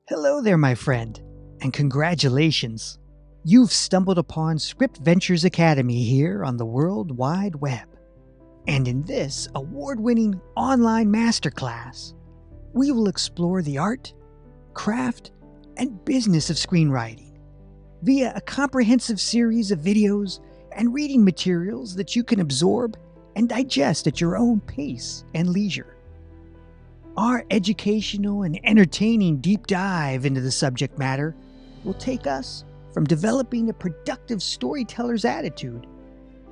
Hello there, my friend, and congratulations. You've stumbled upon ScriptVentures Academy here on the World Wide Web. And in this award-winning online masterclass, we will explore the art, craft, and business of screenwriting via a comprehensive series of videos and reading materials that you can absorb and digest at your own pace and leisure. Our educational and entertaining deep dive into the subject matter will take us from developing a productive storyteller's attitude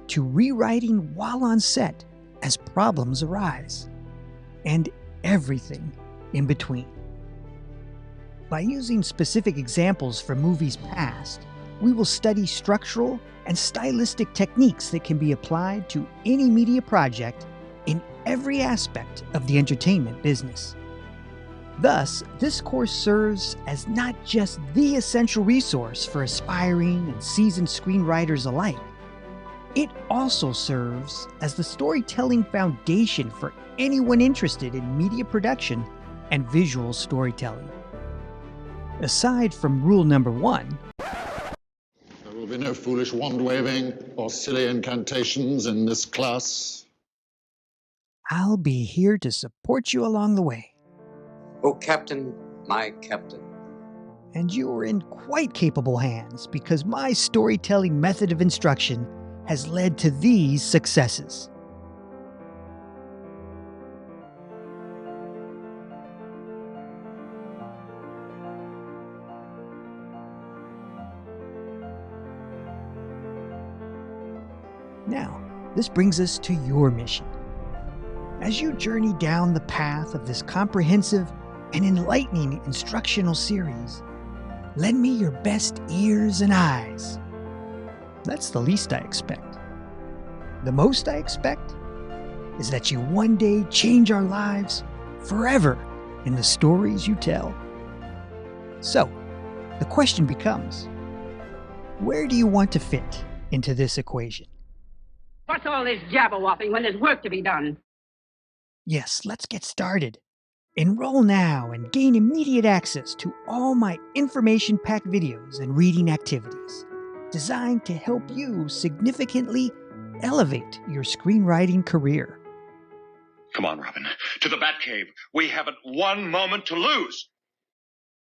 to rewriting while on set as problems arise, and everything in between. By using specific examples from movies past, we will study structural and stylistic techniques that can be applied to any media project in every aspect of the entertainment business. Thus, this course serves as not just the essential resource for aspiring and seasoned screenwriters alike, it also serves as the storytelling foundation for anyone interested in media production and visual storytelling. Aside from rule number 1, there will be no foolish wand-waving or silly incantations in this class. I'll be here to support you along the way. Oh, Captain, my Captain. And you're in quite capable hands because my storytelling method of instruction has led to these successes. Now, this brings us to your mission. As you journey down the path of this comprehensive and enlightening instructional series, lend me your best ears and eyes. That's the least I expect. The most I expect is that you one day change our lives forever in the stories you tell. So, the question becomes, where do you want to fit into this equation? What's all this jabber-wopping when there's work to be done? Yes, let's get started. Enroll now and gain immediate access to all my information-packed videos and reading activities designed to help you significantly elevate your screenwriting career. Come on, Robin. To the Batcave. We haven't one moment to lose.